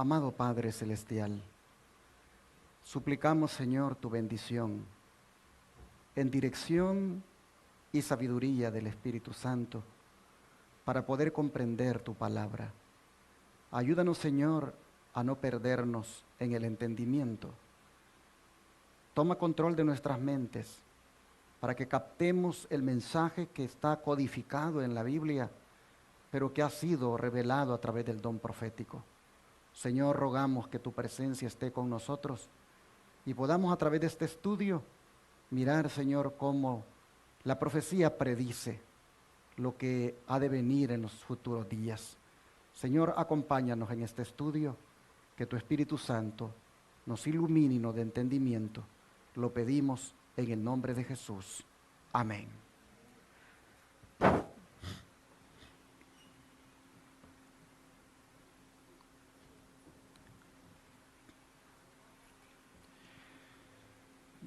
Amado Padre Celestial, suplicamos, Señor, tu bendición en dirección y sabiduría del Espíritu Santo para poder comprender tu palabra. Ayúdanos, Señor, a no perdernos en el entendimiento. Toma control de nuestras mentes para que captemos el mensaje que está codificado en la Biblia, pero que ha sido revelado a través del don profético. Señor, rogamos que tu presencia esté con nosotros y podamos a través de este estudio mirar, Señor, cómo la profecía predice lo que ha de venir en los futuros días. Señor, acompáñanos en este estudio, que tu Espíritu Santo nos ilumine y nos dé entendimiento. Lo pedimos en el nombre de Jesús. Amén.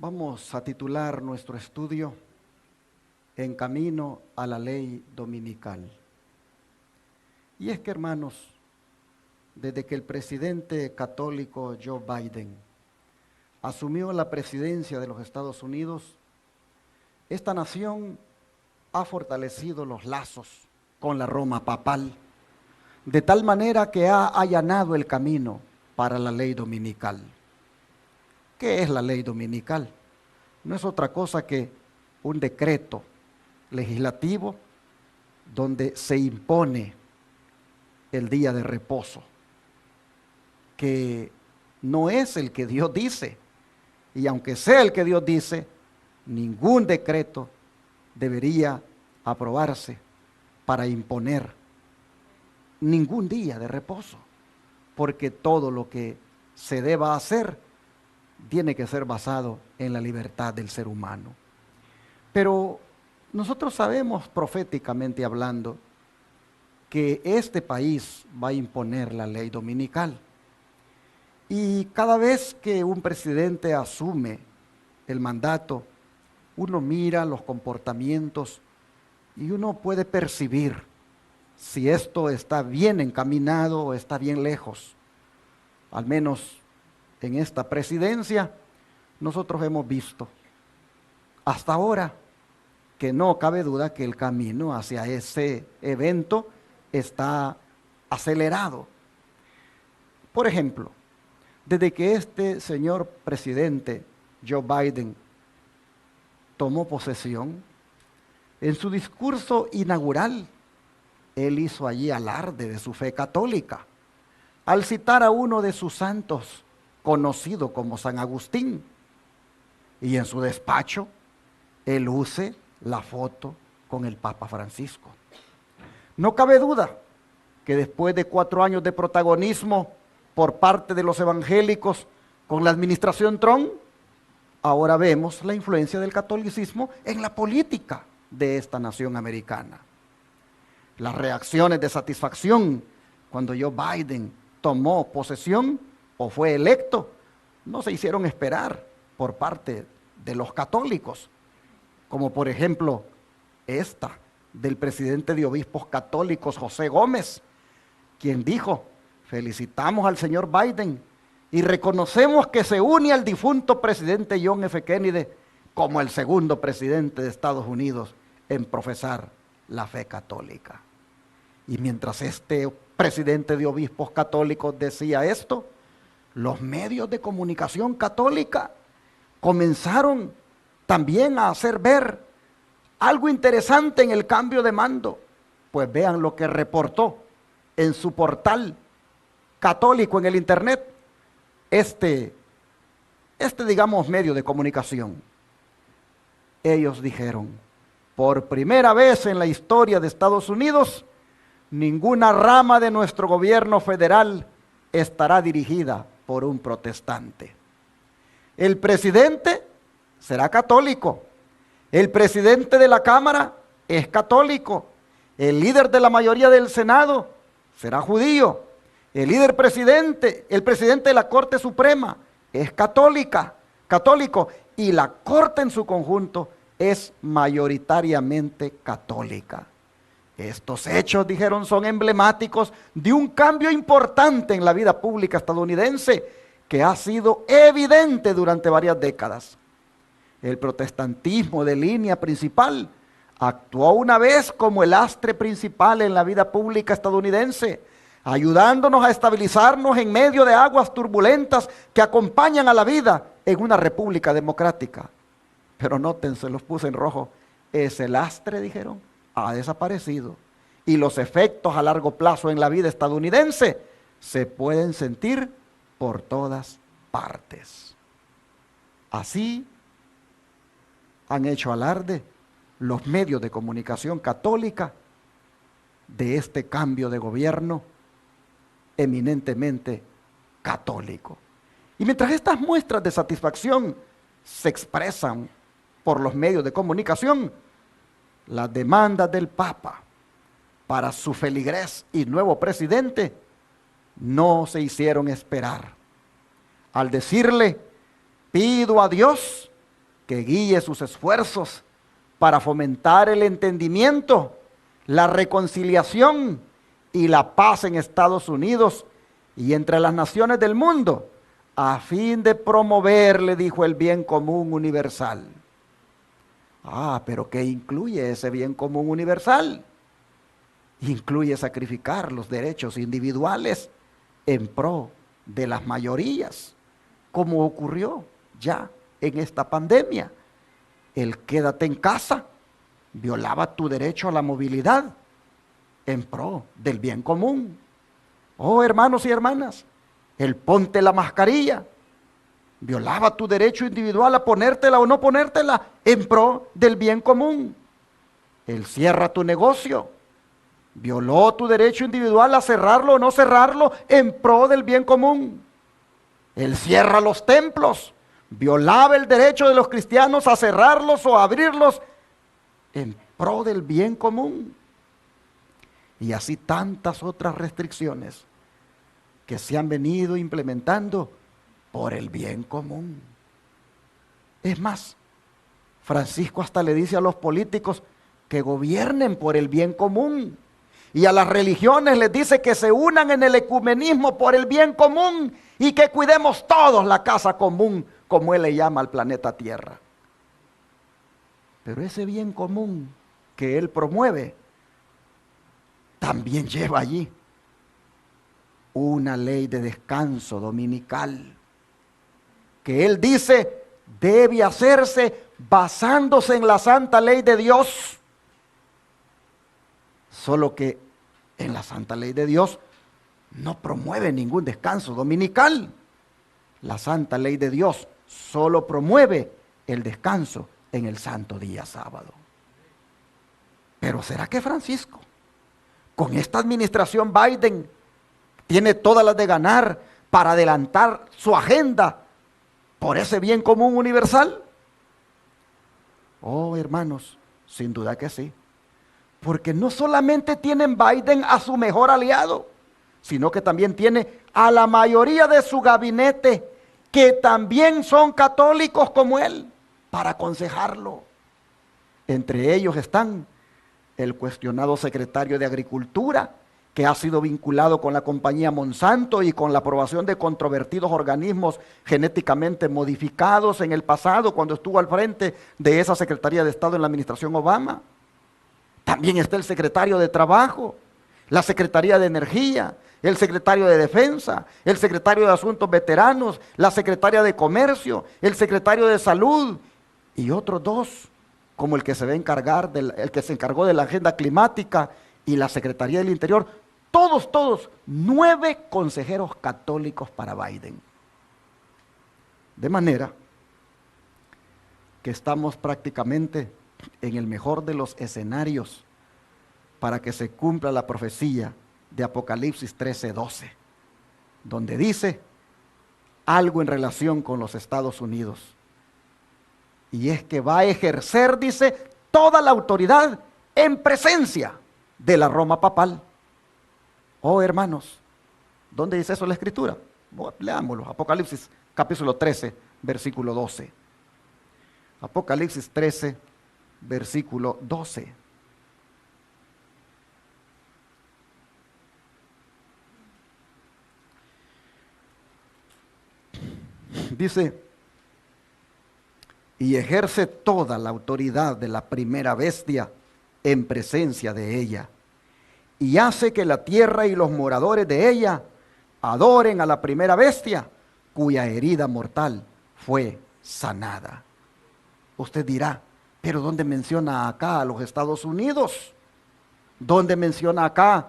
Vamos a titular nuestro estudio En camino a la ley dominical. Y es que, hermanos, desde que el presidente católico Joe Biden asumió la presidencia de los Estados Unidos, esta nación ha fortalecido los lazos con la Roma papal, de tal manera que ha allanado el camino para la ley dominical. ¿Qué es la ley dominical? No es otra cosa que un decreto legislativo donde se impone el día de reposo, que no es el que Dios dice, y aunque sea el que Dios dice, ningún decreto debería aprobarse para imponer ningún día de reposo, porque todo lo que se deba hacer tiene que ser basado en la libertad del ser humano. Pero nosotros sabemos, proféticamente hablando, que este país va a imponer la ley dominical. Y cada vez que un presidente asume el mandato, uno mira los comportamientos y uno puede percibir si esto está bien encaminado o está bien lejos. Al menos en esta presidencia nosotros hemos visto hasta ahora que no cabe duda que el camino hacia ese evento está acelerado. Por ejemplo, desde que este señor presidente Joe Biden tomó posesión, en su discurso inaugural, él hizo allí alarde de su fe católica, al citar a uno de sus santos, conocido como San Agustín, y en su despacho, él use la foto con el Papa Francisco. No cabe duda que después de 4 años de protagonismo por parte de los evangélicos con la administración Trump, ahora vemos la influencia del catolicismo en la política de esta nación americana. Las reacciones de satisfacción cuando Joe Biden tomó posesión o fue electo no se hicieron esperar por parte de los católicos, como por ejemplo esta del presidente de obispos católicos José Gómez, quien dijo: felicitamos al señor Biden y reconocemos que se une al difunto presidente John F. Kennedy como el segundo presidente de Estados Unidos en profesar la fe católica. Y mientras este presidente de obispos católicos decía esto, los medios de comunicación católica comenzaron también a hacer ver algo interesante en el cambio de mando. Pues vean lo que reportó en su portal católico en el internet este digamos medio de comunicación. Ellos dijeron: por primera vez en la historia de Estados Unidos, ninguna rama de nuestro gobierno federal estará dirigida por un protestante. El presidente será católico, el presidente de la Cámara es católico, el líder de la mayoría del Senado será judío, el presidente de la Corte Suprema es católico, y la Corte en su conjunto es mayoritariamente católica. Estos hechos, dijeron, son emblemáticos de un cambio importante en la vida pública estadounidense que ha sido evidente durante varias décadas. El protestantismo de línea principal actuó una vez como el lastre principal en la vida pública estadounidense, ayudándonos a estabilizarnos en medio de aguas turbulentas que acompañan a la vida en una república democrática. Pero noten, se los puse en rojo, ese lastre, dijeron, ha desaparecido y los efectos a largo plazo en la vida estadounidense se pueden sentir por todas partes. Así han hecho alarde los medios de comunicación católica de este cambio de gobierno eminentemente católico. Y mientras estas muestras de satisfacción se expresan por los medios de comunicación, las demandas del Papa para su feligrés y nuevo presidente no se hicieron esperar. Al decirle, pido a Dios que guíe sus esfuerzos para fomentar el entendimiento, la reconciliación y la paz en Estados Unidos y entre las naciones del mundo, a fin de promover, le dijo, el bien común universal. Pero ¿qué incluye ese bien común universal? Incluye sacrificar los derechos individuales en pro de las mayorías, como ocurrió ya en esta pandemia. El quédate en casa violaba tu derecho a la movilidad en pro del bien común. Hermanos y hermanas, el ponte la mascarilla violaba tu derecho individual a ponértela o no ponértela en pro del bien común. El cierra tu negocio violó tu derecho individual a cerrarlo o no cerrarlo en pro del bien común. El cierra los templos violaba el derecho de los cristianos a cerrarlos o a abrirlos en pro del bien común. Y así tantas otras restricciones que se han venido implementando por el bien común. Es más, Francisco hasta le dice a los políticos que gobiernen por el bien común. Y a las religiones les dice que se unan en el ecumenismo por el bien común y que cuidemos todos la casa común, como él le llama al planeta Tierra. Pero ese bien común que él promueve también lleva allí una ley de descanso dominical que él dice debe hacerse basándose en la santa ley de Dios. Solo que en la santa ley de Dios no promueve ningún descanso dominical. La santa ley de Dios solo promueve el descanso en el santo día sábado. Pero ¿será que Francisco, con esta administración Biden, tiene todas las de ganar para adelantar su agenda por ese bien común universal? Hermanos, sin duda que sí. Porque no solamente tienen Biden a su mejor aliado, sino que también tiene a la mayoría de su gabinete, que también son católicos como él, para aconsejarlo. Entre ellos están el cuestionado secretario de Agricultura, que ha sido vinculado con la compañía Monsanto y con la aprobación de controvertidos organismos genéticamente modificados en el pasado, cuando estuvo al frente de esa Secretaría de Estado en la administración Obama. También está el secretario de Trabajo, la Secretaría de Energía, el secretario de Defensa, el secretario de Asuntos Veteranos, la secretaria de Comercio, el secretario de Salud y otros dos, como el que se encargó de la agenda climática y la Secretaría del Interior. Todos, 9 consejeros católicos para Biden. De manera que estamos prácticamente en el mejor de los escenarios para que se cumpla la profecía de Apocalipsis 13:12, donde dice algo en relación con los Estados Unidos. Y es que va a ejercer, dice, toda la autoridad en presencia de la Roma papal. Hermanos, ¿dónde dice eso la Escritura? Leámoslo, Apocalipsis capítulo 13, versículo 12. Apocalipsis 13, versículo 12. Dice, y ejerce toda la autoridad de la primera bestia en presencia de ella, y hace que la tierra y los moradores de ella adoren a la primera bestia, cuya herida mortal fue sanada. Usted dirá, pero ¿dónde menciona acá a los Estados Unidos? ¿Dónde menciona acá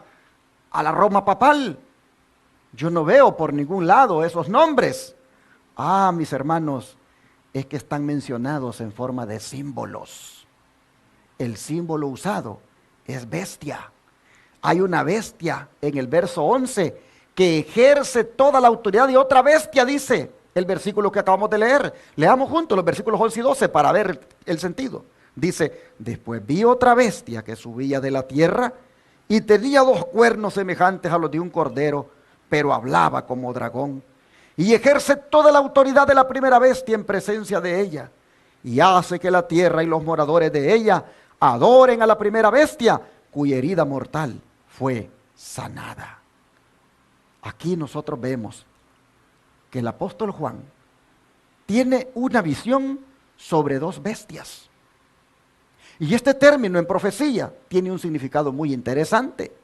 a la Roma papal? Yo no veo por ningún lado esos nombres. Ah, mis hermanos, es que están mencionados en forma de símbolos. El símbolo usado es bestia. Hay una bestia en el verso 11 que ejerce toda la autoridad de otra bestia, dice el versículo que acabamos de leer. Leamos juntos los versículos 11 y 12 para ver el sentido. Dice, después vi otra bestia que subía de la tierra y tenía 2 cuernos semejantes a los de un cordero, pero hablaba como dragón. Y ejerce toda la autoridad de la primera bestia en presencia de ella. Y hace que la tierra y los moradores de ella adoren a la primera bestia, cuya herida mortal fue sanada. Aquí nosotros vemos que el apóstol Juan tiene una visión sobre 2 bestias. Y este término en profecía tiene un significado muy interesante.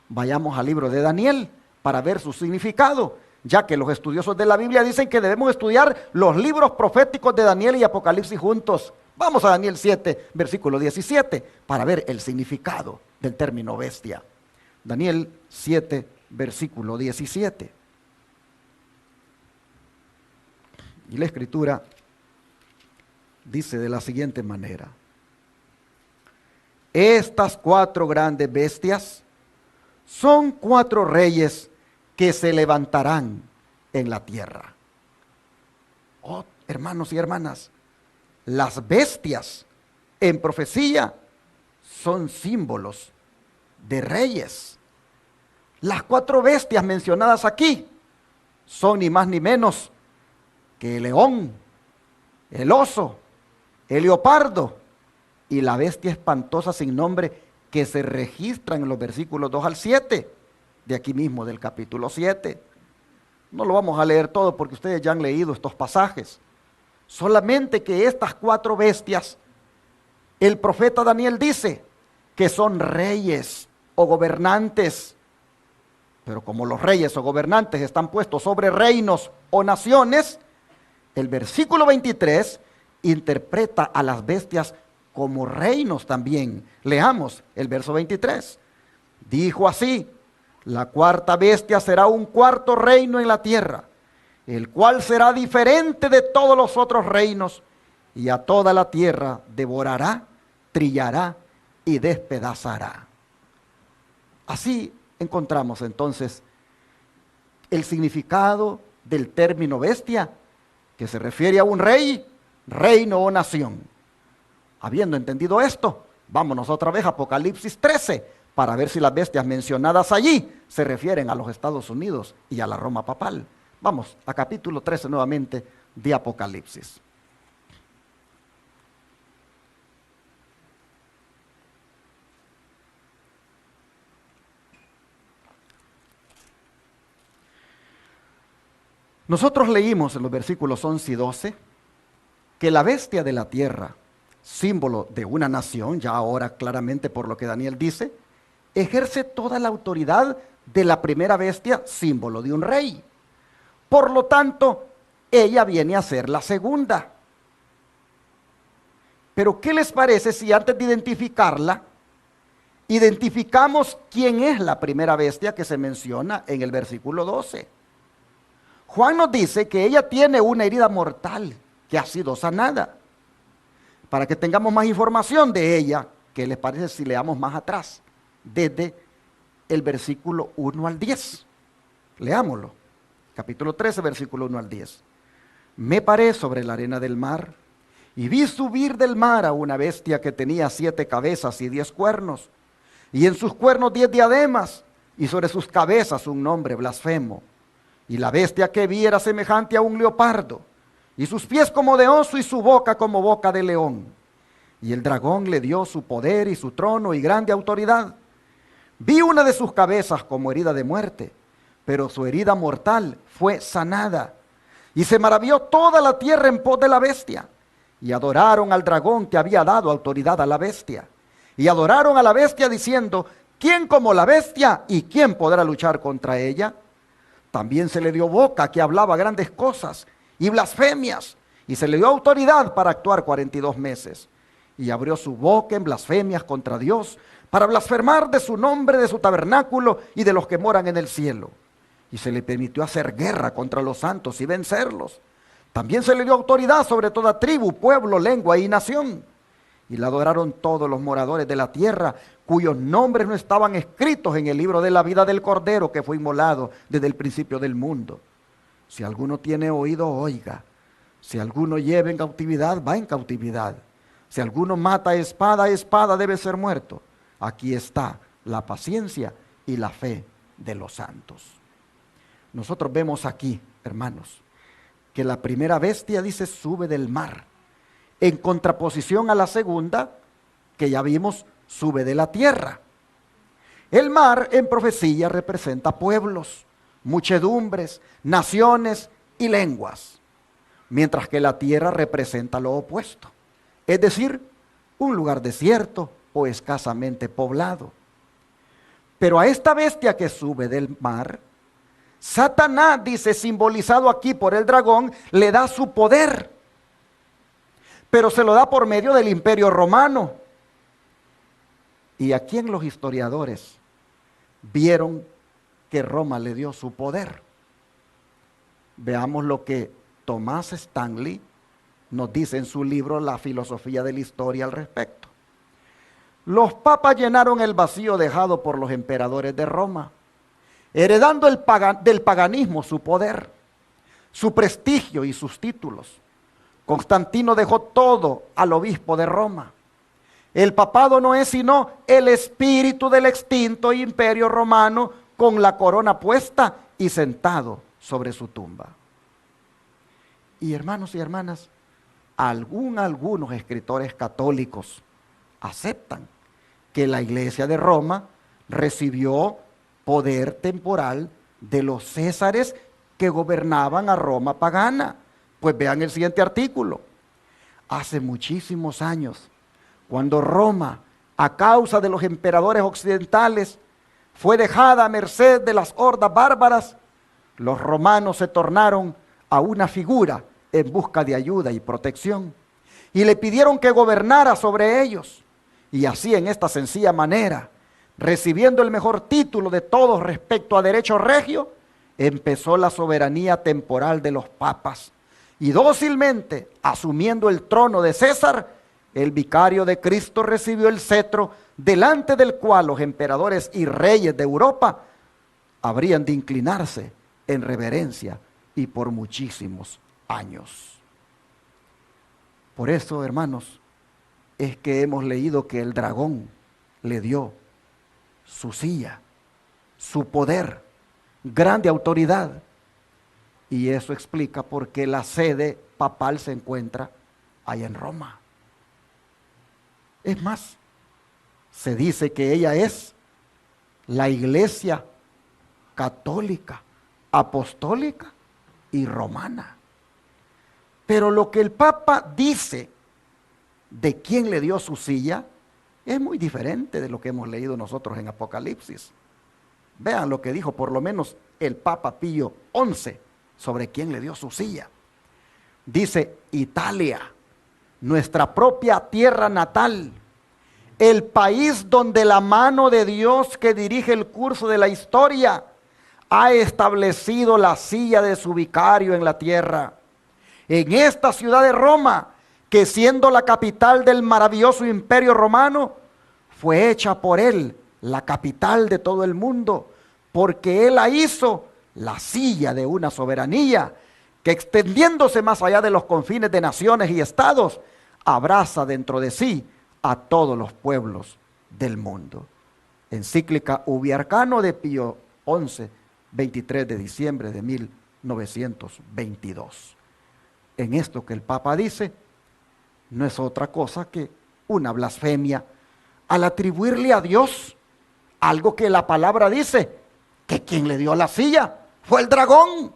Vayamos al libro de Daniel para ver su significado, ya que los estudiosos de la Biblia dicen que debemos estudiar los libros proféticos de Daniel y Apocalipsis juntos. Vamos a Daniel 7, versículo 17, para ver el significado del término bestia. Daniel 7, versículo 17. Y la escritura dice de la siguiente manera: estas 4 grandes bestias son 4 reyes que se levantarán en la tierra. Oh, hermanos y hermanas, las bestias en profecía son símbolos de reyes. Las 4 bestias mencionadas aquí son ni más ni menos que el león, el oso, el leopardo y la bestia espantosa sin nombre que se registran en los versículos 2 al 7 de aquí mismo del capítulo 7. No lo vamos a leer todo porque ustedes ya han leído estos pasajes. Solamente que estas 4 bestias, el profeta Daniel dice que son reyes o gobernantes. Pero como los reyes o gobernantes están puestos sobre reinos o naciones, el versículo 23 interpreta a las bestias como reinos también. Leamos el verso 23. Dijo así: la 4ª bestia será un 4º reino en la tierra, el cual será diferente de todos los otros reinos, y a toda la tierra devorará, trillará y despedazará. Así encontramos entonces el significado del término bestia, que se refiere a un rey, reino o nación. Habiendo entendido esto, vámonos otra vez a Apocalipsis 13, para ver si las bestias mencionadas allí se refieren a los Estados Unidos y a la Roma papal. Vamos a capítulo 13 nuevamente de Apocalipsis. Nosotros leímos en los versículos 11 y 12 que la bestia de la tierra, símbolo de una nación, ya ahora claramente por lo que Daniel dice, ejerce toda la autoridad de la primera bestia, símbolo de un rey. Por lo tanto, ella viene a ser la segunda. Pero ¿qué les parece si antes de identificarla, identificamos quién es la primera bestia que se menciona en el versículo 12? Juan nos dice que ella tiene una herida mortal que ha sido sanada. Para que tengamos más información de ella, ¿qué les parece si leamos más atrás? Desde el versículo 1 al 10. Leámoslo. Capítulo 13, versículo 1 al 10. Me paré sobre la arena del mar y vi subir del mar a una bestia que tenía 7 cabezas y 10 cuernos, y en sus cuernos 10 diademas, y sobre sus cabezas un nombre blasfemo. Y la bestia que vi era semejante a un leopardo, y sus pies como de oso y su boca como boca de león. Y el dragón le dio su poder y su trono y grande autoridad. Vi una de sus cabezas como herida de muerte, pero su herida mortal fue sanada. Y se maravilló toda la tierra en pos de la bestia. Y adoraron al dragón que había dado autoridad a la bestia. Y adoraron a la bestia diciendo, ¿quién como la bestia y quién podrá luchar contra ella? También se le dio boca que hablaba grandes cosas y blasfemias. Y se le dio autoridad para actuar 42 meses. Y abrió su boca en blasfemias contra Dios, para blasfemar de su nombre, de su tabernáculo y de los que moran en el cielo. Y se le permitió hacer guerra contra los santos y vencerlos. También se le dio autoridad sobre toda tribu, pueblo, lengua y nación. Y la adoraron todos los moradores de la tierra, cuyos nombres no estaban escritos en el libro de la vida del Cordero que fue inmolado desde el principio del mundo. Si alguno tiene oído, oiga. Si alguno lleva en cautividad, va en cautividad. Si alguno mata a espada debe ser muerto. Aquí está la paciencia y la fe de los santos. Nosotros vemos aquí, hermanos, que la primera bestia dice sube del mar, en contraposición a la segunda, que ya vimos, sube de la tierra. El mar en profecía representa pueblos, muchedumbres, naciones y lenguas, mientras que la tierra representa lo opuesto, es decir, un lugar desierto o escasamente poblado. Pero a esta bestia que sube del mar, Satanás, dice, simbolizado aquí por el dragón, le da su poder, pero se lo da por medio del Imperio Romano. ¿Y a quién los historiadores vieron que Roma le dio su poder? Veamos lo que Thomas Stanley nos dice en su libro La filosofía de la historia al respecto. Los papas llenaron el vacío dejado por los emperadores de Roma, heredando del paganismo su poder, su prestigio y sus títulos. Constantino dejó todo al obispo de Roma. El papado no es sino el espíritu del extinto imperio romano con la corona puesta y sentado sobre su tumba. Y hermanos y hermanas, algunos escritores católicos aceptan que la Iglesia de Roma recibió poder temporal de los césares que gobernaban a Roma pagana. Pues vean el siguiente artículo. Hace muchísimos años, cuando Roma, a causa de los emperadores occidentales, fue dejada a merced de las hordas bárbaras, los romanos se tornaron a una figura en busca de ayuda y protección, y le pidieron que gobernara sobre ellos. Y así, en esta sencilla manera, recibiendo el mejor título de todos respecto a derecho regio, empezó la soberanía temporal de los papas. Y dócilmente, asumiendo el trono de César, el vicario de Cristo recibió el cetro, delante del cual los emperadores y reyes de Europa habrían de inclinarse en reverencia y por muchísimos años. Por eso, hermanos, es que hemos leído que el dragón le dio su silla, su poder, grande autoridad. Y eso explica por qué la sede papal se encuentra ahí en Roma. Es más, se dice que ella es la Iglesia católica, apostólica y romana. Pero lo que el Papa dice de quién le dio su silla es muy diferente de lo que hemos leído nosotros en Apocalipsis. Vean lo que dijo por lo menos el Papa Pío XI sobre quién le dio su silla. Dice: Italia, nuestra propia tierra natal, el país donde la mano de Dios que dirige el curso de la historia ha establecido la silla de su vicario en la tierra. En esta ciudad de Roma, que siendo la capital del maravilloso imperio romano, fue hecha por él la capital de todo el mundo, porque él la hizo la silla de una soberanía que, extendiéndose más allá de los confines de naciones y estados, abraza dentro de sí a todos los pueblos del mundo. Encíclica Ubi Arcano de Pío XI, 23 de diciembre de 1922. En esto que el Papa dice, no es otra cosa que una blasfemia al atribuirle a Dios algo que la palabra dice, que quien le dio la silla fue el dragón.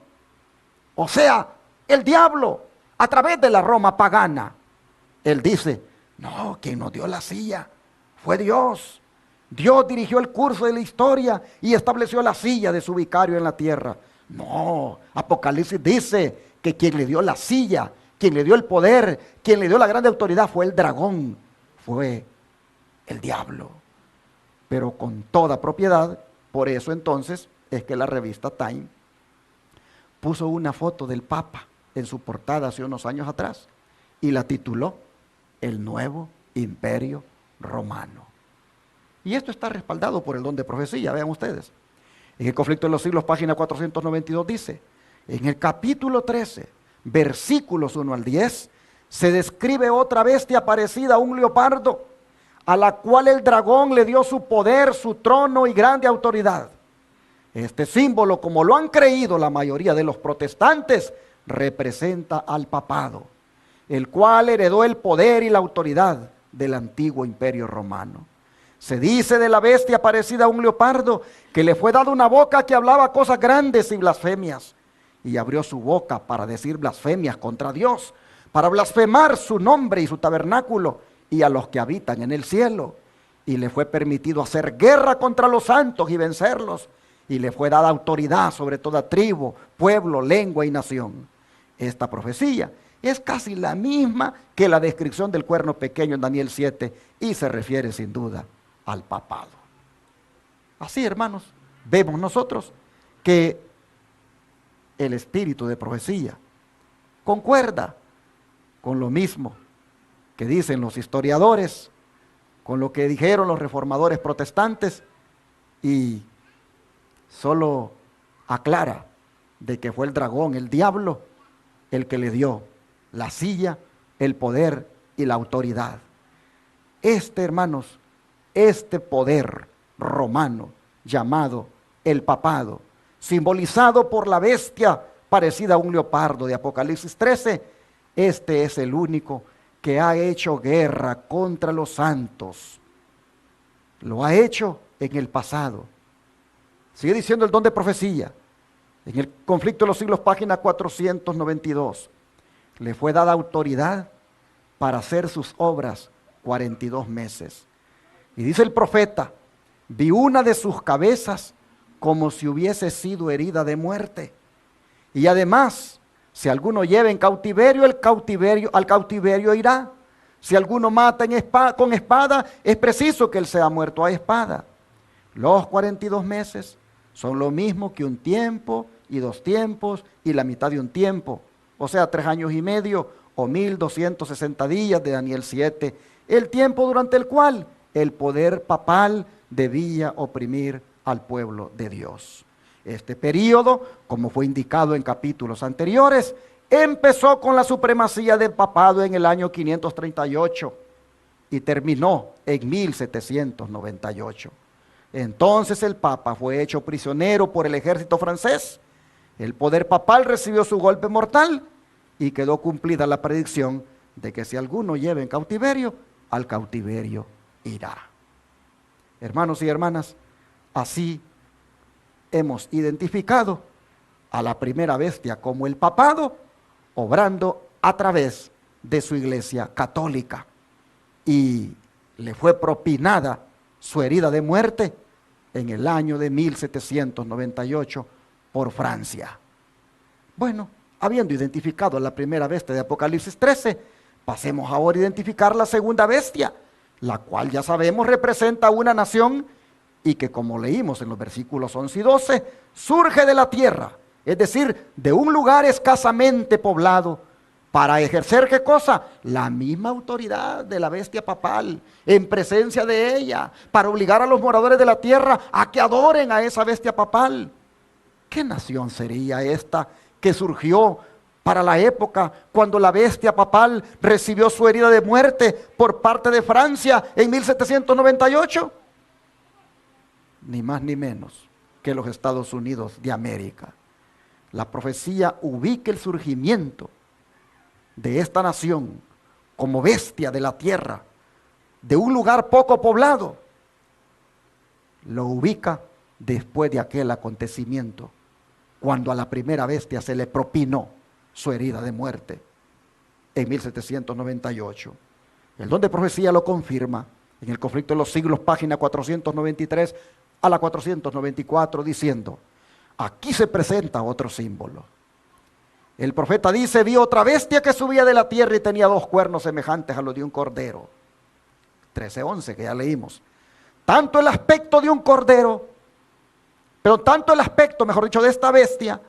O sea, el diablo, a través de la Roma pagana. Él dice, no, quien nos dio la silla fue Dios. Dios dirigió el curso de la historia y estableció la silla de su vicario en la tierra. No, Apocalipsis dice que quien le dio la silla, quien le dio el poder, quien le dio la grande autoridad fue el dragón, fue el diablo. Pero con toda propiedad, por eso entonces es que la revista Time puso una foto del Papa en su portada hace unos años atrás y la tituló El Nuevo Imperio Romano. Y esto está respaldado por el don de profecía, vean ustedes. En el Conflicto de los Siglos, página 492 dice, en el capítulo 13, versículos 1 al 10, se describe otra bestia parecida a un leopardo, a la cual el dragón le dio su poder, su trono y grande autoridad. Este símbolo, como lo han creído la mayoría de los protestantes, representa al papado, el cual heredó el poder y la autoridad del antiguo imperio romano. Se dice de la bestia parecida a un leopardo que le fue dada una boca que hablaba cosas grandes y blasfemias, y abrió su boca para decir blasfemias contra Dios, para blasfemar su nombre y su tabernáculo y a los que habitan en el cielo. Y le fue permitido hacer guerra contra los santos y vencerlos, y le fue dada autoridad sobre toda tribu, pueblo, lengua y nación. Esta profecía es casi la misma que la descripción del cuerno pequeño en Daniel 7 y se refiere sin duda al papado. Así, hermanos, vemos nosotros que el espíritu de profecía concuerda con lo mismo que dicen los historiadores, con lo que dijeron los reformadores protestantes, y solo aclara de que fue el dragón, el diablo, el que le dio la silla, el poder y la autoridad. Hermanos, este poder romano llamado el papado, simbolizado por la bestia parecida a un leopardo de Apocalipsis 13, este es el único que ha hecho guerra contra los santos. Lo ha hecho en el pasado. Sigue diciendo el don de profecía. En el Conflicto de los Siglos, página 492, le fue dada autoridad para hacer sus obras 42 meses. Y dice el profeta, vi una de sus cabezas como si hubiese sido herida de muerte. Y además, si alguno lleva en cautiverio, al cautiverio irá. Si alguno mata con espada, es preciso que él sea muerto a espada. Los 42 meses son lo mismo que un tiempo y 2 tiempos y la mitad de un tiempo. O sea, 3 años y medio o 1260 días de Daniel 7. El tiempo durante el cual el poder papal debía oprimir al pueblo de Dios. Este periodo, como fue indicado en capítulos anteriores, empezó con la supremacía del papado en el año 538 y terminó en 1798. Entonces el papa fue hecho prisionero por el ejército francés. El poder papal recibió su golpe mortal y quedó cumplida la predicción de que si alguno lleva en cautiverio, al cautiverio irá. Hermanos y hermanas, así hemos identificado a la primera bestia como el papado, obrando a través de su iglesia católica. Y le fue propinada su herida de muerte en el año de 1798 por Francia. Bueno, habiendo identificado a la primera bestia de Apocalipsis 13, pasemos ahora a identificar la segunda bestia, la cual ya sabemos representa una nación y que, como leímos en los versículos 11 y 12, surge de la tierra, es decir, de un lugar escasamente poblado, para ejercer ¿qué cosa? La misma autoridad de la bestia papal, en presencia de ella, para obligar a los moradores de la tierra a que adoren a esa bestia papal. ¿Qué nación sería esta que surgió para la época cuando la bestia papal recibió su herida de muerte por parte de Francia en 1798? Ni más ni menos que los Estados Unidos de América. La profecía ubica el surgimiento de esta nación como bestia de la tierra, de un lugar poco poblado. Lo ubica después de aquel acontecimiento, cuando a la primera bestia se le propinó su herida de muerte en 1798. El don de profecía lo confirma en el conflicto de los siglos, página 493 a la 494, diciendo, aquí se presenta otro símbolo. El profeta dice, vi otra bestia que subía de la tierra y tenía 2 cuernos semejantes a los de un cordero. 13:11, que ya leímos. Tanto el aspecto de un cordero, pero tanto el aspecto, mejor dicho, de esta bestia,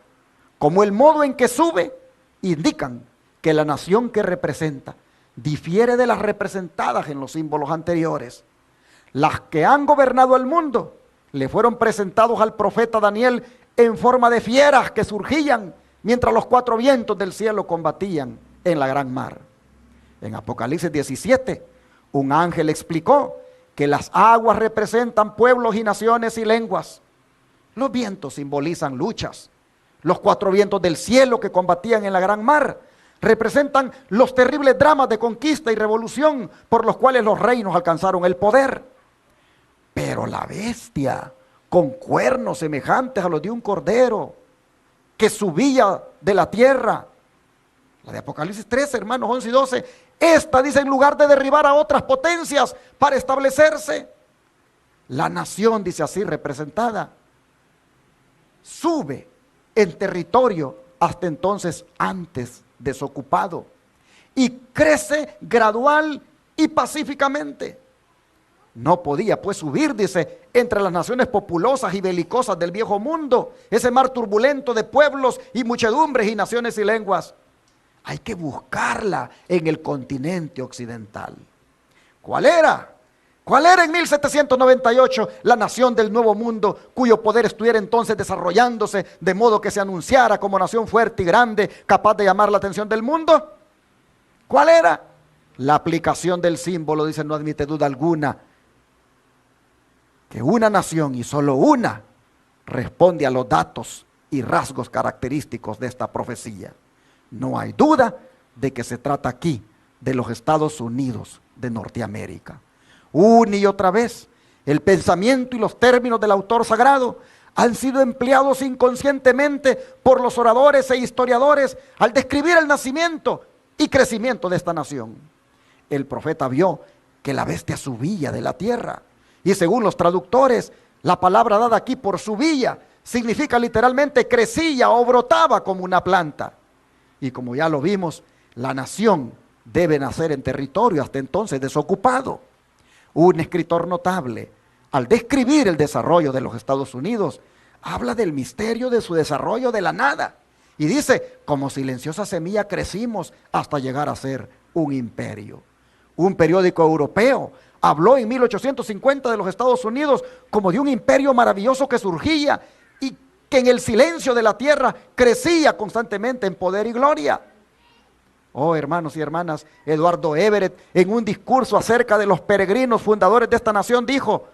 como el modo en que sube, indican que la nación que representa difiere de las representadas en los símbolos anteriores. Las que han gobernado el mundo le fueron presentados al profeta Daniel en forma de fieras que surgían mientras los 4 vientos del cielo combatían en la gran mar. En Apocalipsis 17, un ángel explicó que las aguas representan pueblos y naciones y lenguas. Los vientos simbolizan luchas. Los 4 vientos del cielo que combatían en la gran mar representan los terribles dramas de conquista y revolución por los cuales los reinos alcanzaron el poder. Pero la bestia, con cuernos semejantes a los de un cordero, que subía de la tierra, la de Apocalipsis 13, hermanos, 11 y 12, esta dice, en lugar de derribar a otras potencias para establecerse, la nación, dice así, representada, sube en territorio hasta entonces antes desocupado y crece gradual y pacíficamente. No podía pues subir, dice, entre las naciones populosas y belicosas del viejo mundo, ese mar turbulento de pueblos y muchedumbres y naciones y lenguas. Hay que buscarla en el continente occidental. ¿Cuál era? ¿Cuál era en 1798 la nación del Nuevo Mundo cuyo poder estuviera entonces desarrollándose de modo que se anunciara como nación fuerte y grande, capaz de llamar la atención del mundo? ¿Cuál era? La aplicación del símbolo, dice, no admite duda alguna, que una nación y solo una responde a los datos y rasgos característicos de esta profecía. No hay duda de que se trata aquí de los Estados Unidos de Norteamérica. Una y otra vez, el pensamiento y los términos del autor sagrado han sido empleados inconscientemente por los oradores e historiadores al describir el nacimiento y crecimiento de esta nación. El profeta vio que la bestia subía de la tierra y según los traductores, la palabra dada aquí por subía significa literalmente crecía o brotaba como una planta. Y como ya lo vimos, la nación debe nacer en territorio hasta entonces desocupado. Un escritor notable, al describir el desarrollo de los Estados Unidos, habla del misterio de su desarrollo de la nada. Y dice, como silenciosa semilla crecimos hasta llegar a ser un imperio. Un periódico europeo habló en 1850 de los Estados Unidos como de un imperio maravilloso que surgía y que en el silencio de la tierra crecía constantemente en poder y gloria. Oh, hermanos y hermanas, Eduardo Everett, en un discurso acerca de los peregrinos fundadores de esta nación, dijo,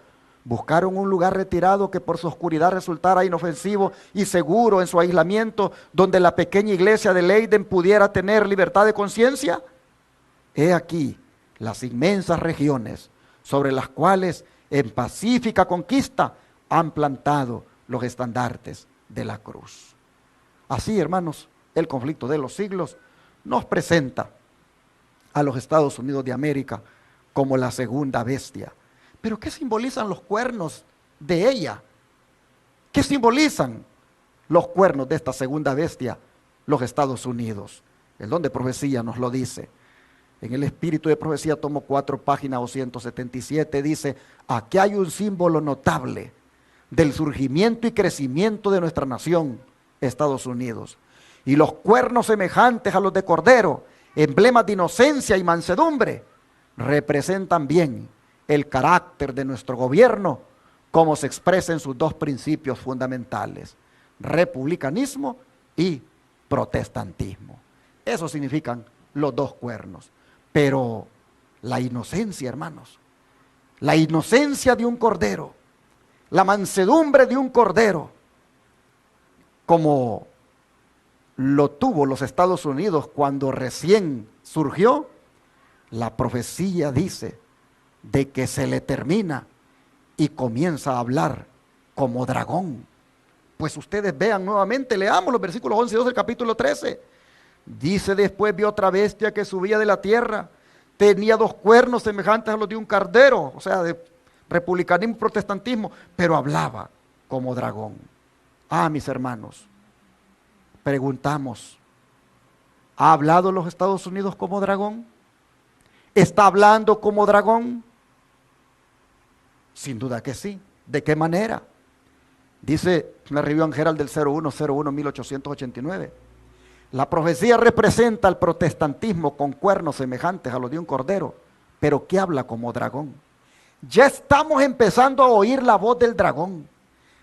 buscaron un lugar retirado que por su oscuridad resultara inofensivo y seguro en su aislamiento, donde la pequeña iglesia de Leiden pudiera tener libertad de conciencia. He aquí las inmensas regiones sobre las cuales en pacífica conquista han plantado los estandartes de la cruz. Así, hermanos, el conflicto de los siglos nos presenta a los Estados Unidos de América como la segunda bestia. ¿Pero qué simbolizan los cuernos de ella? ¿Qué simbolizan los cuernos de esta segunda bestia, los Estados Unidos? El don de profecía nos lo dice. En el Espíritu de Profecía, tomo 4, página 277, dice, aquí hay un símbolo notable del surgimiento y crecimiento de nuestra nación, Estados Unidos. Y los cuernos semejantes a los de cordero, emblemas de inocencia y mansedumbre, representan bien el carácter de nuestro gobierno, como se expresa en sus 2 principios fundamentales, republicanismo y protestantismo. Eso significan los 2 cuernos. Pero la inocencia, hermanos, la inocencia de un cordero, la mansedumbre de un cordero, como lo tuvo los Estados Unidos cuando recién surgió, la profecía dice de que se le termina y comienza a hablar como dragón. Pues ustedes vean nuevamente, leamos los versículos 11 y 12 del capítulo 13. Dice: después vi otra bestia que subía de la tierra. Tenía 2 cuernos semejantes a los de un cardero, o sea, de republicanismo, protestantismo, pero hablaba como dragón. Ah, mis hermanos, preguntamos, ¿ha hablado los Estados Unidos como dragón? ¿Está hablando como dragón? Sin duda que sí. ¿De qué manera? Dice la Review and Herald del 01/01/1889. La profecía representa al protestantismo con cuernos semejantes a los de un cordero, pero que habla como dragón. Ya estamos empezando a oír la voz del dragón.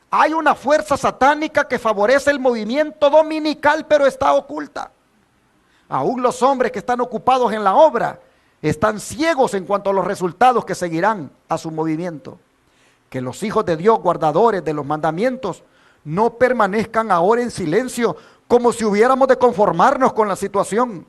Hay una fuerza satánica que favorece el movimiento dominical, pero está oculta. Aún los hombres que están ocupados en la obra están ciegos en cuanto a los resultados que seguirán a su movimiento. Que los hijos de Dios, guardadores de los mandamientos, no permanezcan ahora en silencio, como si hubiéramos de conformarnos con la situación.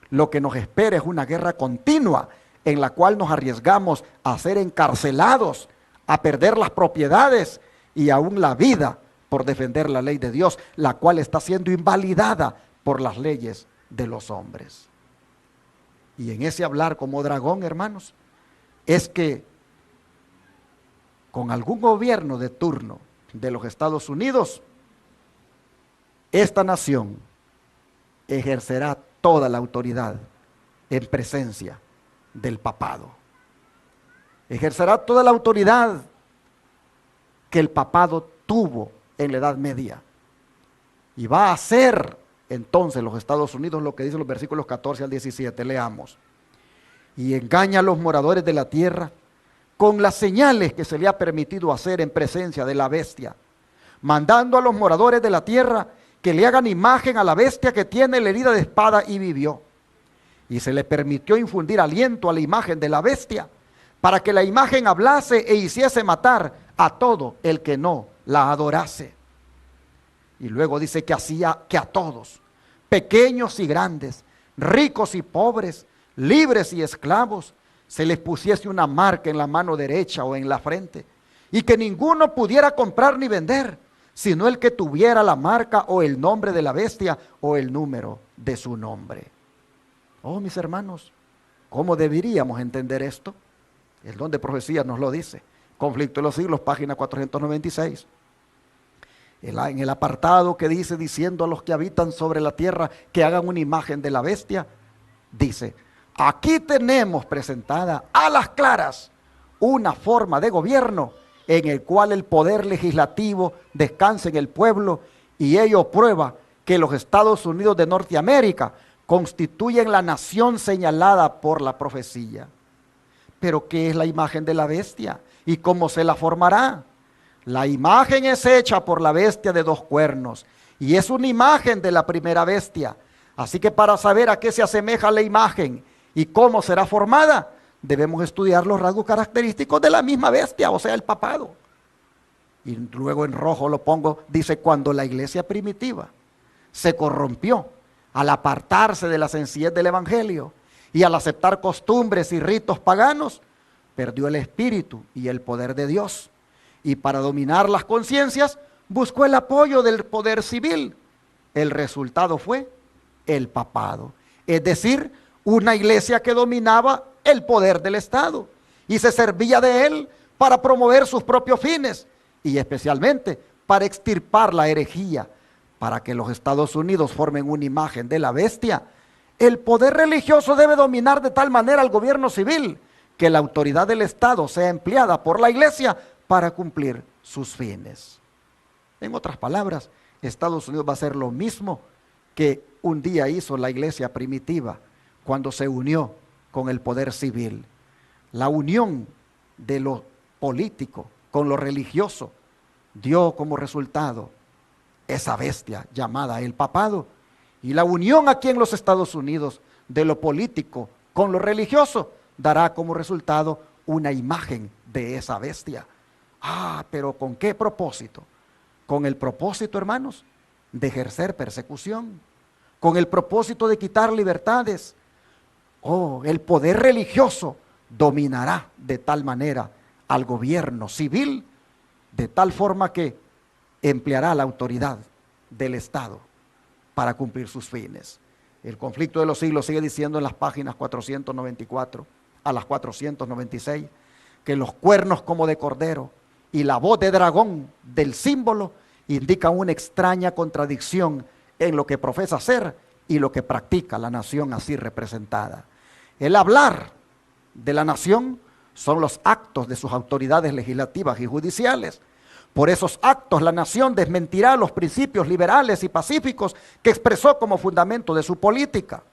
Lo que nos espera es una guerra continua, en la cual nos arriesgamos a ser encarcelados, a perder las propiedades y aún la vida por defender la ley de Dios, la cual está siendo invalidada por las leyes de los hombres. Y en ese hablar como dragón, hermanos, es que con algún gobierno de turno de los Estados Unidos, esta nación ejercerá toda la autoridad en presencia del papado. Ejercerá toda la autoridad que el papado tuvo en la Edad Media. Y va a hacer entonces los Estados Unidos lo que dicen los versículos 14 al 17. Leamos. Y engaña a los moradores de la tierra con las señales que se le ha permitido hacer en presencia de la bestia, mandando a los moradores de la tierra que le hagan imagen a la bestia que tiene la herida de espada y vivió. Y se le permitió infundir aliento a la imagen de la bestia, para que la imagen hablase e hiciese matar a todo el que no la adorase. Y luego dice que hacía que a todos, pequeños y grandes, ricos y pobres, libres y esclavos, se les pusiese una marca en la mano derecha o en la frente, y que ninguno pudiera comprar ni vender, sino el que tuviera la marca o el nombre de la bestia o el número de su nombre. Oh, mis hermanos, ¿cómo deberíamos entender esto? El don de profecía nos lo dice. Conflicto de los siglos, página 496. En el apartado que dice, diciendo a los que habitan sobre la tierra que hagan una imagen de la bestia, dice: aquí tenemos presentada a las claras una forma de gobierno en el cual el poder legislativo descansa en el pueblo, y ello prueba que los Estados Unidos de Norteamérica constituyen la nación señalada por la profecía. Pero ¿qué es la imagen de la bestia? ¿Y cómo se la formará? La imagen es hecha por la bestia de 2 cuernos, y es una imagen de la primera bestia. Así que para saber a qué se asemeja la imagen y cómo será formada, debemos estudiar los rasgos característicos de la misma bestia, o sea, el papado. Y luego en rojo lo pongo, dice: cuando la iglesia primitiva se corrompió al apartarse de la sencillez del evangelio y al aceptar costumbres y ritos paganos, perdió el espíritu y el poder de Dios, y para dominar las conciencias buscó el apoyo del poder civil. El resultado fue el papado, es decir, una iglesia que dominaba el poder del Estado y se servía de él para promover sus propios fines, y especialmente para extirpar la herejía. Para que los Estados Unidos formen una imagen de la bestia, el poder religioso debe dominar de tal manera al gobierno civil que la autoridad del Estado sea empleada por la iglesia para cumplir sus fines. En otras palabras, Estados Unidos va a hacer lo mismo que un día hizo la iglesia primitiva cuando se unió con el poder civil. La unión de lo político con lo religioso dio como resultado esa bestia llamada el papado, y la unión aquí en los Estados Unidos de lo político con lo religioso dará como resultado una imagen de esa bestia. Ah, pero ¿con qué propósito? Con el propósito, hermanos, de ejercer persecución, con el propósito de quitar libertades. Oh, el poder religioso dominará de tal manera al gobierno civil, de tal forma que empleará la autoridad del Estado para cumplir sus fines. El conflicto de los siglos sigue diciendo en las páginas 494 a las 496 que los cuernos como de cordero y la voz de dragón del símbolo indican una extraña contradicción en lo que profesa ser y lo que practica la nación así representada. El hablar de la nación son los actos de sus autoridades legislativas y judiciales. Por esos actos la nación desmentirá los principios liberales y pacíficos que expresó como fundamento de su política.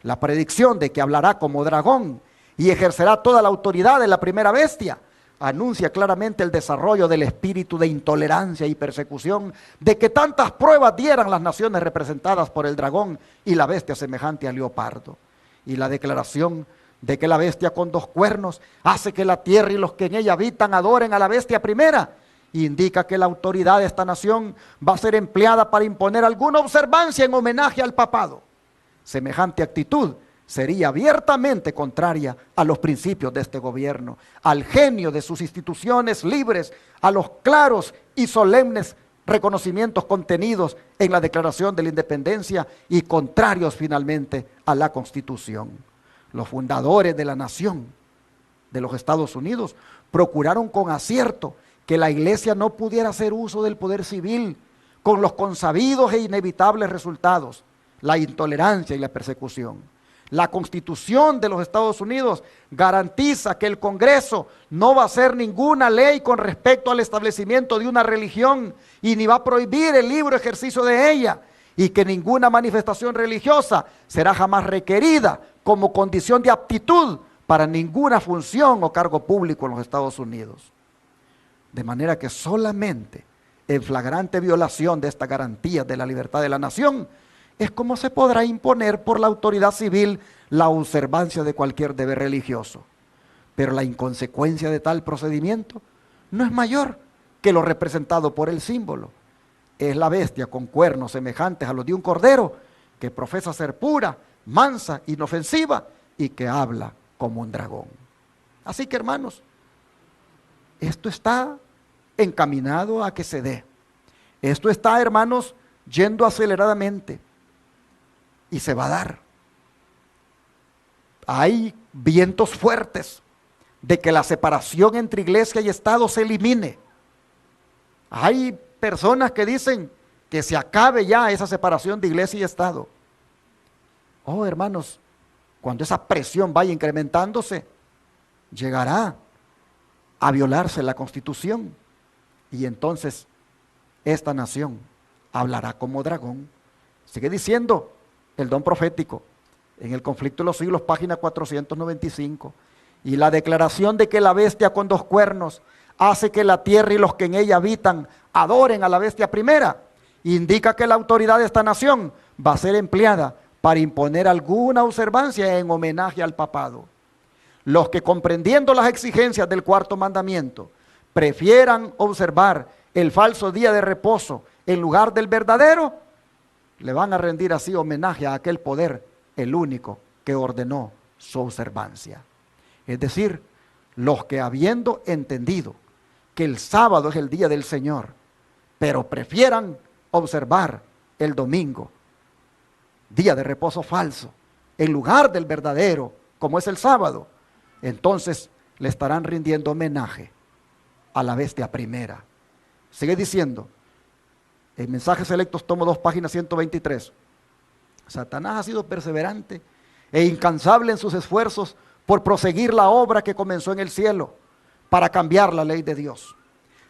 La predicción de que hablará como dragón y ejercerá toda la autoridad de la primera bestia anuncia claramente el desarrollo del espíritu de intolerancia y persecución de que tantas pruebas dieran las naciones representadas por el dragón y la bestia semejante al leopardo. Y la declaración de que la bestia con dos cuernos hace que la tierra y los que en ella habitan adoren a la bestia primera, indica que la autoridad de esta nación va a ser empleada para imponer alguna observancia en homenaje al papado. Semejante actitud sería abiertamente contraria a los principios de este gobierno, al genio de sus instituciones libres, a los claros y solemnes reconocimientos contenidos en la Declaración de la Independencia y contrarios finalmente a la Constitución. Los fundadores de la nación de los Estados Unidos procuraron con acierto que la iglesia no pudiera hacer uso del poder civil, con los consabidos e inevitables resultados, la intolerancia y la persecución. La Constitución de los Estados Unidos garantiza que el Congreso no va a hacer ninguna ley con respecto al establecimiento de una religión y ni va a prohibir el libre ejercicio de ella, y que ninguna manifestación religiosa será jamás requerida como condición de aptitud para ninguna función o cargo público en los Estados Unidos. De manera que solamente en flagrante violación de esta garantía de la libertad de la nación es como se podrá imponer por la autoridad civil la observancia de cualquier deber religioso. Pero la inconsecuencia de tal procedimiento no es mayor que lo representado por el símbolo. Es la bestia con cuernos semejantes a los de un cordero, que profesa ser pura, mansa, inofensiva y que habla como un dragón. Así que, hermanos, esto está encaminado a que se dé. Esto está, hermanos, yendo aceleradamente y se va a dar. Hay vientos fuertes de que la separación entre iglesia y Estado se elimine. Hay personas que dicen que se acabe ya esa separación de iglesia y Estado. Oh, hermanos, cuando esa presión vaya incrementándose, llegará a violarse la Constitución y entonces esta nación hablará como dragón. Sigue diciendo el don profético en el conflicto de los siglos, página 495, y la declaración de que la bestia con dos cuernos hace que la tierra y los que en ella habitan adoren a la bestia primera, indica que la autoridad de esta nación va a ser empleada para imponer alguna observancia en homenaje al papado. Los que, comprendiendo las exigencias del cuarto mandamiento, prefieran observar el falso día de reposo en lugar del verdadero, le van a rendir así homenaje a aquel poder, el único que ordenó su observancia. Es decir, los que, habiendo entendido que el sábado es el día del Señor, pero prefieran observar el domingo, día de reposo falso, en lugar del verdadero, como es el sábado, entonces le estarán rindiendo homenaje a la bestia primera. Sigue diciendo, en Mensajes Selectos, tomo 2, página 123, Satanás ha sido perseverante e incansable en sus esfuerzos por proseguir la obra que comenzó en el cielo para cambiar la ley de Dios.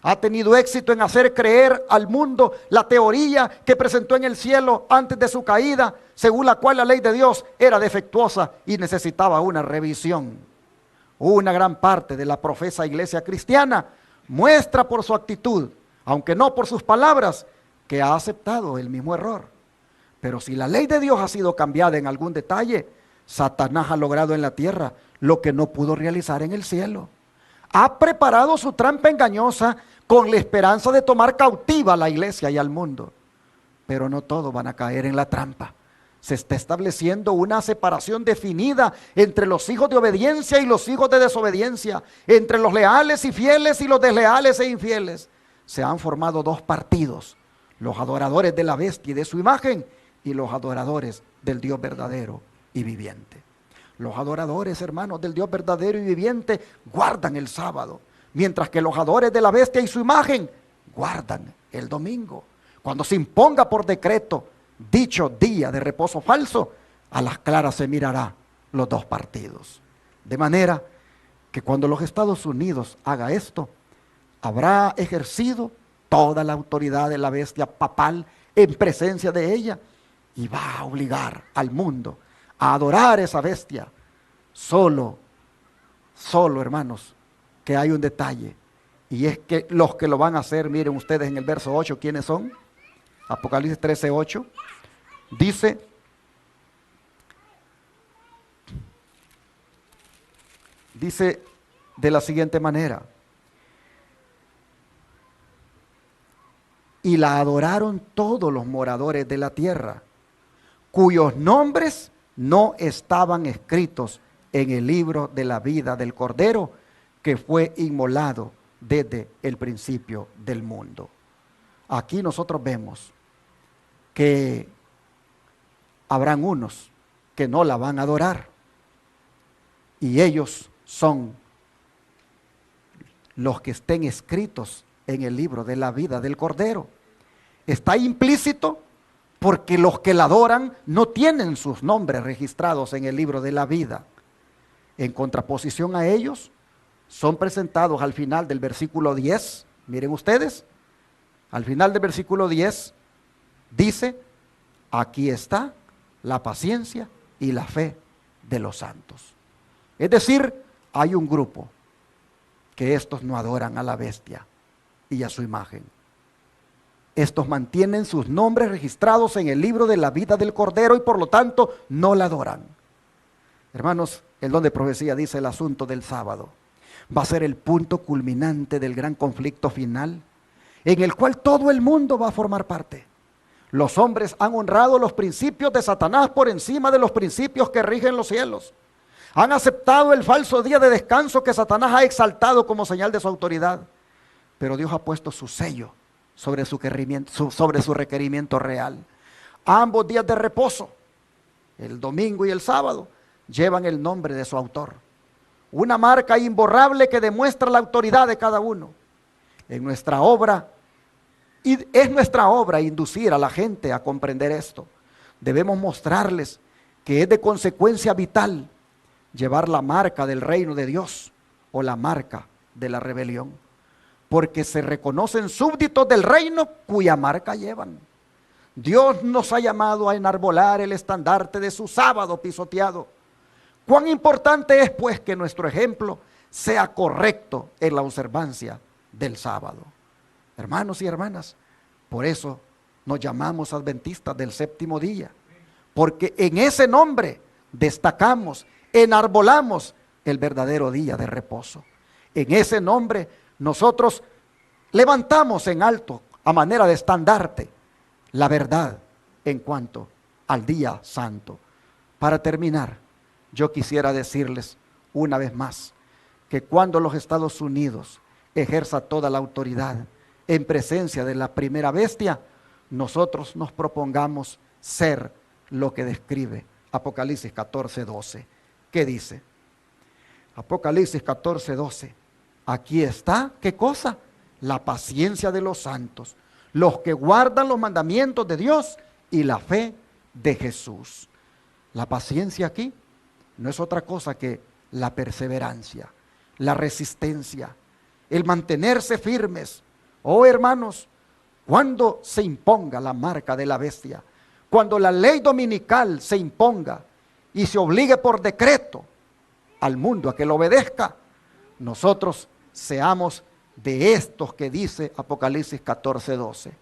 Ha tenido éxito en hacer creer al mundo la teoría que presentó en el cielo antes de su caída, según la cual la ley de Dios era defectuosa y necesitaba una revisión. Una gran parte de la profesa iglesia cristiana muestra por su actitud, aunque no por sus palabras, que ha aceptado el mismo error. Pero si la ley de Dios ha sido cambiada en algún detalle, Satanás ha logrado en la tierra lo que no pudo realizar en el cielo. Ha preparado su trampa engañosa con la esperanza de tomar cautiva a la iglesia y al mundo. Pero no todos van a caer en la trampa. Se está estableciendo una separación definida entre los hijos de obediencia y los hijos de desobediencia, entre los leales y fieles y los desleales e infieles. Se han formado dos partidos, los adoradores de la bestia y de su imagen, y los adoradores del Dios verdadero y viviente. Los adoradores, hermanos, del Dios verdadero y viviente guardan el sábado, mientras que los adoradores de la bestia y su imagen guardan el domingo. Cuando se imponga por decreto dicho día de reposo falso, a las claras se mirará los dos partidos. De manera que cuando los Estados Unidos haga esto, habrá ejercido toda la autoridad de la bestia papal en presencia de ella y va a obligar al mundo a adorar esa bestia. Solo, hermanos, que hay un detalle, y es que los que lo van a hacer, miren ustedes en el verso 8, ¿quiénes son? Apocalipsis 13:8, dice de la siguiente manera: y la adoraron todos los moradores de la tierra, cuyos nombres no estaban escritos en el libro de la vida del Cordero, que fue inmolado desde el principio del mundo. Aquí nosotros vemos que habrán unos que no la van a adorar, y ellos son los que estén escritos en el libro de la vida del Cordero. Está implícito porque los que la adoran no tienen sus nombres registrados en el libro de la vida. En contraposición a ellos, son presentados al final del versículo 10, miren ustedes, al final del versículo 10, dice: aquí está la paciencia y la fe de los santos. Es decir, hay un grupo que estos no adoran a la bestia y a su imagen. Estos mantienen sus nombres registrados en el libro de la vida del Cordero y por lo tanto no la adoran. Hermanos, el don de profecía dice: el asunto del sábado va a ser el punto culminante del gran conflicto final, en el cual todo el mundo va a formar parte. Los hombres han honrado los principios de Satanás por encima de los principios que rigen los cielos. Han aceptado el falso día de descanso que Satanás ha exaltado como señal de su autoridad. Pero Dios ha puesto su sello sobre su requerimiento real. Ambos días de reposo, el domingo y el sábado, llevan el nombre de su autor. Una marca imborrable que demuestra la autoridad de cada uno. Es nuestra obra inducir a la gente a comprender esto. Debemos mostrarles que es de consecuencia vital llevar la marca del reino de Dios o la marca de la rebelión, porque se reconocen súbditos del reino cuya marca llevan. Dios nos ha llamado a enarbolar el estandarte de su sábado pisoteado. Cuán importante es pues que nuestro ejemplo sea correcto en la observancia del sábado. Hermanos y hermanas, por eso nos llamamos adventistas del séptimo día, porque en ese nombre destacamos, enarbolamos el verdadero día de reposo. En ese nombre nosotros levantamos en alto, a manera de estandarte, la verdad en cuanto al día santo. Para terminar, yo quisiera decirles una vez más que cuando los Estados Unidos ejerza toda la autoridad en presencia de la primera bestia, nosotros nos propongamos ser lo que describe Apocalipsis 14:12. ¿Qué dice? Apocalipsis 14:12. Aquí está, ¿qué cosa? La paciencia de los santos, los que guardan los mandamientos de Dios y la fe de Jesús. La paciencia aquí no es otra cosa que la perseverancia, la resistencia, el mantenerse firmes. Oh hermanos, cuando se imponga la marca de la bestia, cuando la ley dominical se imponga y se obligue por decreto al mundo a que lo obedezca, nosotros seamos de estos que dice Apocalipsis 14:12.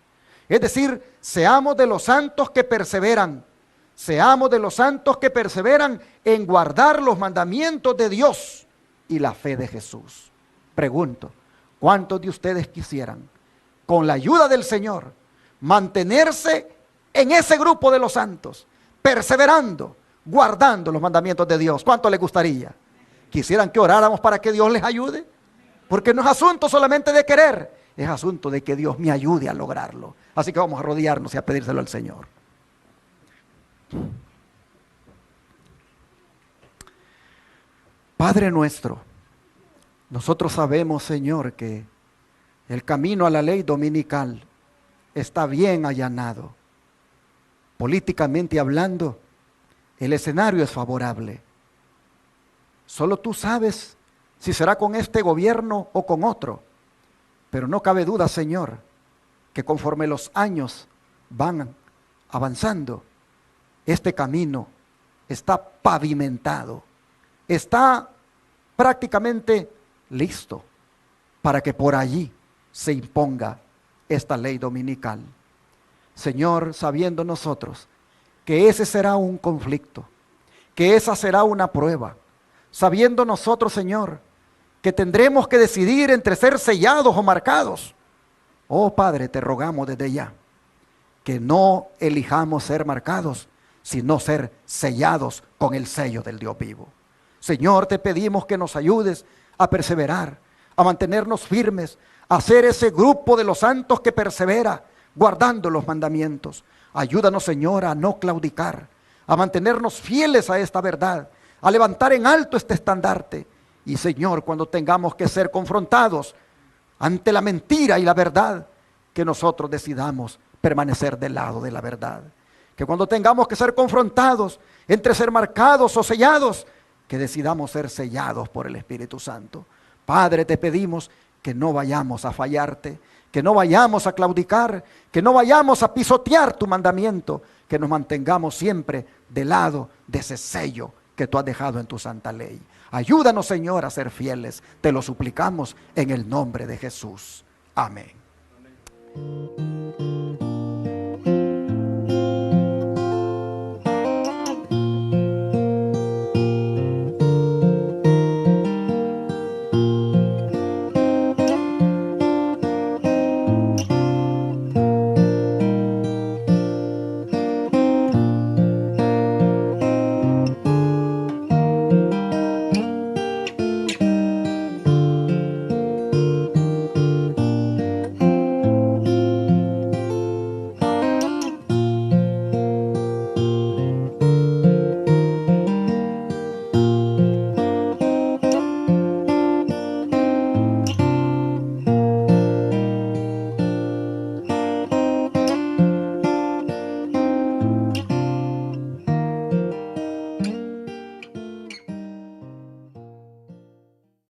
Es decir, seamos de los santos que perseveran, seamos de los santos que perseveran en guardar los mandamientos de Dios y la fe de Jesús. Pregunto, ¿cuántos de ustedes quisieran, con la ayuda del Señor, mantenerse en ese grupo de los santos, perseverando, guardando los mandamientos de Dios? ¿Cuánto les gustaría? ¿Quisieran que oráramos para que Dios les ayude? Porque no es asunto solamente de querer, es asunto de que Dios me ayude a lograrlo. Así que vamos a arrodillarnos y a pedírselo al Señor. Padre nuestro, nosotros sabemos, Señor, que el camino a la ley dominical está bien allanado. Políticamente hablando, el escenario es favorable. Solo tú sabes si será con este gobierno o con otro. Pero no cabe duda, Señor, que conforme los años van avanzando, este camino está pavimentado, está prácticamente listo para que por allí se imponga esta ley dominical. Señor, sabiendo nosotros que ese será un conflicto, que esa será una prueba, sabiendo nosotros, Señor, que tendremos que decidir entre ser sellados o marcados. Oh Padre, te rogamos desde ya que no elijamos ser marcados, sino ser sellados con el sello del Dios vivo. Señor, te pedimos que nos ayudes a perseverar, a mantenernos firmes, a ser ese grupo de los santos que persevera, guardando los mandamientos. Ayúdanos, Señor, a no claudicar, a mantenernos fieles a esta verdad, a levantar en alto este estandarte. Y Señor, cuando tengamos que ser confrontados ante la mentira y la verdad, que nosotros decidamos permanecer del lado de la verdad. Que cuando tengamos que ser confrontados entre ser marcados o sellados, que decidamos ser sellados por el Espíritu Santo. Padre, te pedimos que no vayamos a fallarte, que no vayamos a claudicar, que no vayamos a pisotear tu mandamiento, que nos mantengamos siempre del lado de ese sello que tú has dejado en tu santa ley. Ayúdanos, Señor, a ser fieles. Te lo suplicamos en el nombre de Jesús. Amén. Amén.